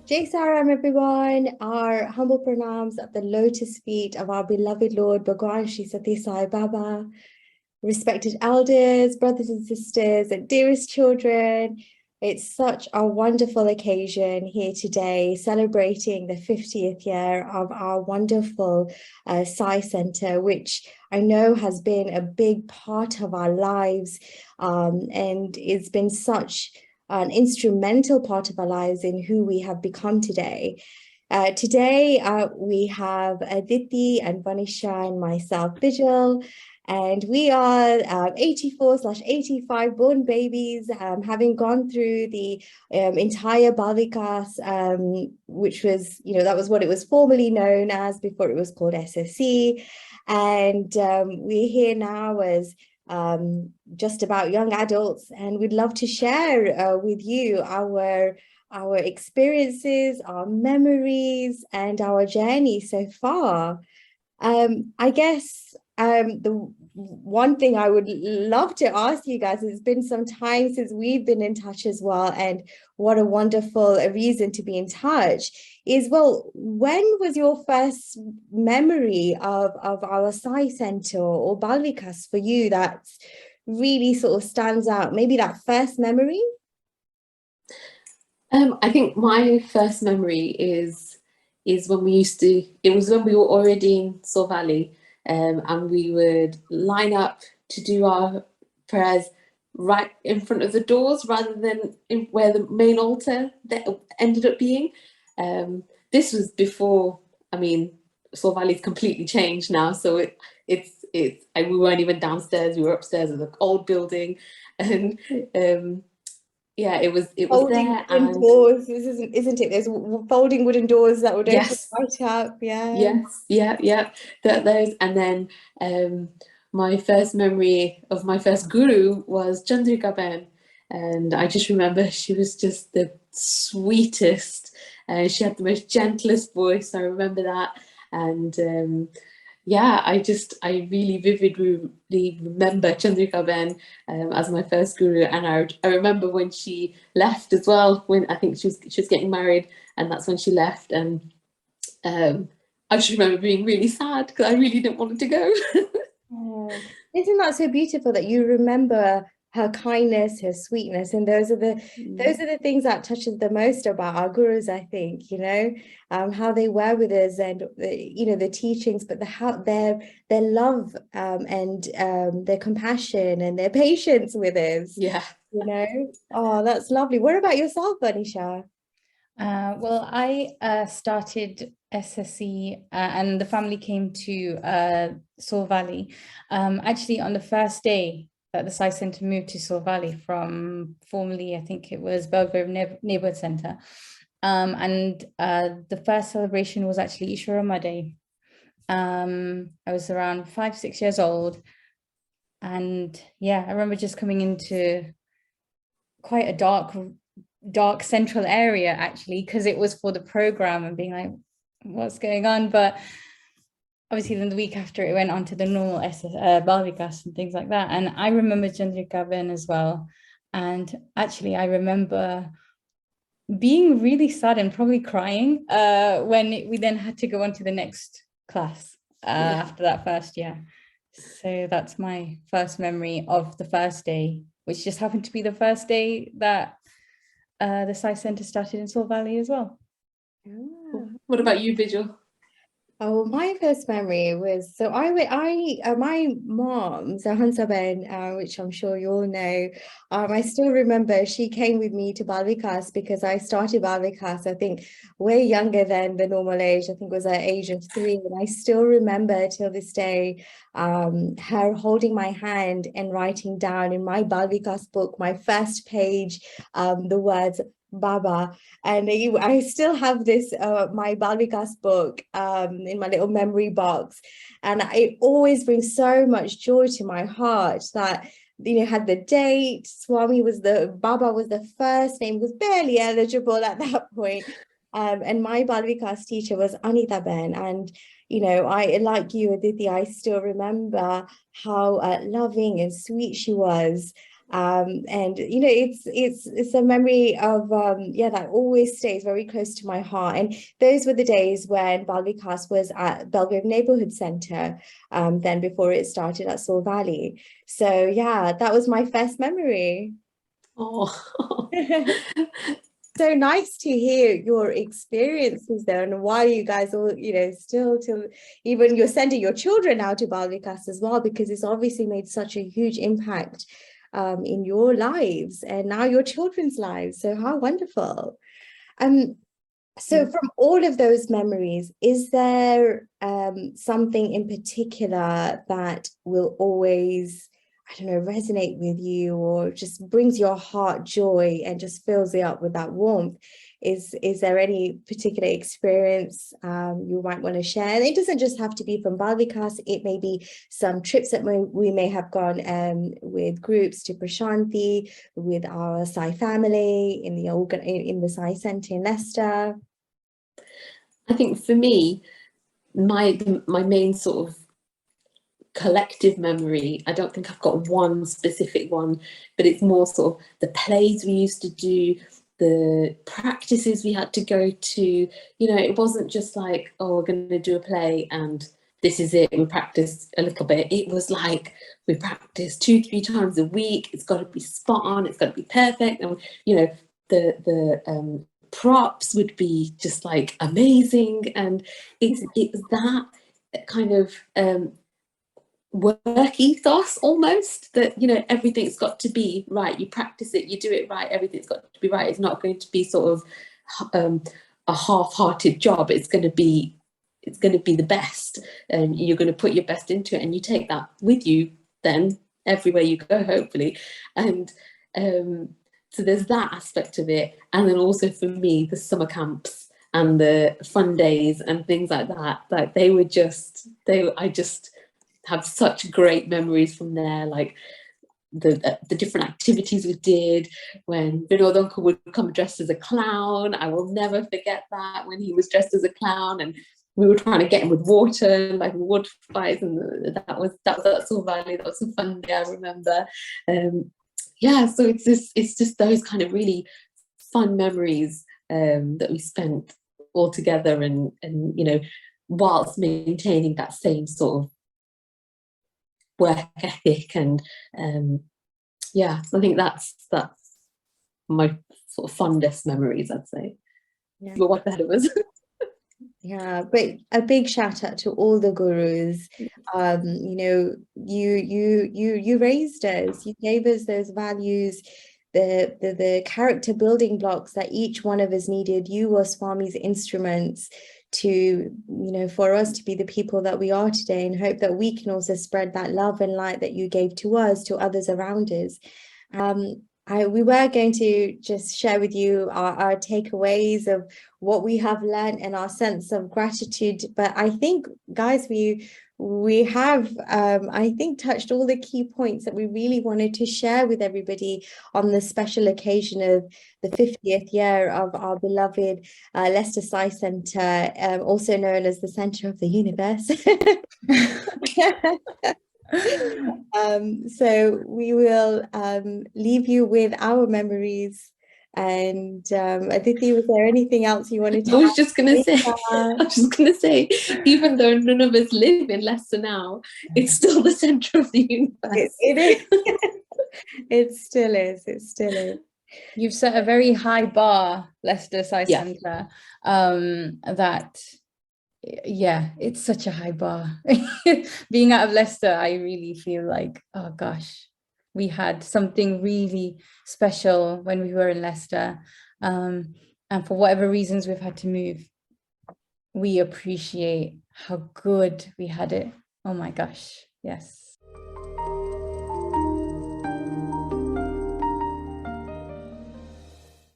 Jai Saram, everyone. Our humble pranams at the lotus feet of our beloved Lord Bhagwan Shri Sati Sai Baba, respected elders, brothers and sisters, and dearest children. It's such a wonderful occasion here today, celebrating the 50th year of our wonderful Sai Center, which I know has been a big part of our lives, and it's been such an instrumental part of our lives in who we have become today. Today, we have Aditi and Vanisha and myself, Bijal, and we are 84/85 born babies, having gone through the entire Balvikas, which was, that was what it was formerly known as before it was called SSE. And we're here now as just about young adults, and we'd love to share with you our experiences, our memories, and our journey so far. I guess the one thing I would love to ask you guys, it's been some time since we've been in touch as well, and what a wonderful reason to be in touch is, well, when was your first memory of our Sai Center or Balvikas for you that really sort of stands out? Maybe that first memory? I think my first memory is when it was when we were already in Saw Valley, and we would line up to do our prayers right in front of the doors rather than where the main altar that ended up being. This was before, I mean, Saw Valley's completely changed now, so we weren't even downstairs, we were upstairs in the old building, and yeah, it was Folding there. wooden And doors, isn't it? There's folding wooden doors that would open yes, right up. Yeah. yes, yeah, those. And then my first memory of my first guru was Chandrika Ben, and I just remember she was just the sweetest. She had the most gentlest voice. I remember that. And yeah, I really vividly remember Chandrika Ben as my first guru. And I remember when she left as well, when I think she was getting married, and that's when she left. And I just remember being really sad because I really didn't want her to go. Oh, isn't that so beautiful that you remember her kindness, her sweetness, and those are the things that touches the most about our gurus, I think, how they were with us, and the teachings, but how their love, and their compassion and their patience with us, Yeah. Oh, that's lovely. What about yourself, Anisha? Well, I started SSE and the family came to Saw Valley actually on the first day that the Sai Centre moved to Saw Valley from formerly, I think it was Belgrove Neighborhood Centre. And the first celebration was actually Ishwarama Day. I was around 5-6 years old. And yeah, I remember just coming into quite a dark central area, actually, because it was for the program, and being like, what's going on? But obviously then the week after it went on to the normal Balvikas and things like that. And I remember Chandrika Ben as well. And actually I remember being really sad and probably crying when we then had to go on to the next class after that first year. So that's my first memory of the first day, which just happened to be the first day that the Sai Centre started in Saw Valley as well. What about you, Vigil? Oh, my first memory was, so my mom, so Hansa Ben, which I'm sure you all know, I still remember she came with me to Balvikas because I started Balvikas, I think, way younger than the normal age. I think it was at age of 3, and I still remember till this day her holding my hand and writing down in my Balvikas book, my first page, the words Baba. And I still have this my Balvikas book in my little memory box, and it always brings so much joy to my heart that had the date. Baba was the first name, was barely eligible at that point, and my Balvikas teacher was Anita Ben. And I, like you, Aditi, I still remember how loving and sweet she was. And you know, it's a memory of that always stays very close to my heart. And those were the days when Balvikas was at Belgrave Neighborhood Centre, then before it started at Soul Valley. So yeah, that was my first memory. Oh. So nice to hear your experiences there, and why you guys all, you know, still till even you're sending your children now to Balvikas as well, because it's obviously made such a huge impact in your lives and now your children's lives. So how wonderful. So from all of those memories, is there something in particular that will always, I don't know, resonate with you, or just brings your heart joy and just fills it up with that warmth? Is there any particular experience you might want to share? And it doesn't just have to be from Balvikas, it may be some trips that we may have gone with groups to Prashanthi, with our Sai family in the Sai Centre in Leicester. I think for me, my main sort of collective memory, I don't think I've got one specific one, but it's more sort of the plays we used to do, the practices we had to go to. You know, it wasn't just like, oh, we're going to do a play and this is it, we practiced a little bit. It was like we practiced 2-3 times a week. It's got to be spot on, it's got to be perfect. And you know, the props would be just like amazing, and it was that kind of work ethos almost, that you know, everything's got to be right. You practice it, you do it right, everything's got to be right. It's not going to be sort of a half-hearted job. It's going to be the best, and you're going to put your best into it, and you take that with you then everywhere you go, hopefully. And so there's that aspect of it. And then also for me, the summer camps and the fun days and things like that, like I just have such great memories from there. Like the different activities we did when Vinod uncle would come dressed as a clown. I will never forget that, when he was dressed as a clown and we were trying to get him with water, like water fights, and that was at Soul Valley. That was a fun day, I remember. Yeah, so it's just those kind of really fun memories that we spent all together, and you know, whilst maintaining that same sort of work ethic. And yeah, I think that's my sort of fondest memories, I'd say. Yeah. But what better was Yeah, but a big shout out to all the gurus. You know, you raised us, you gave us those values, the character building blocks that each one of us needed. You were Swami's instruments to, you know, for us to be the people that we are today, and hope that we can also spread that love and light that you gave to us to others around us. We were going to just share with you our takeaways of what we have learned and our sense of gratitude. But I think, guys, we have, I think, touched all the key points that we really wanted to share with everybody on the special occasion of the 50th year of our beloved Leicester Sai Centre, also known as the Centre of the Universe. So we will leave you with our memories. And Aditi, was there anything else you wanted to I was add? just gonna say, even though none of us live in Leicester now, it's still the centre of the universe. It is. It still is. You've set a very high bar, Leicester Sai Centre, that, yeah, it's such a high bar. Being out of Leicester, I really feel like, oh gosh, we had something really special when we were in Leicester. And for whatever reasons we've had to move, we appreciate how good we had it. Oh my gosh, yes.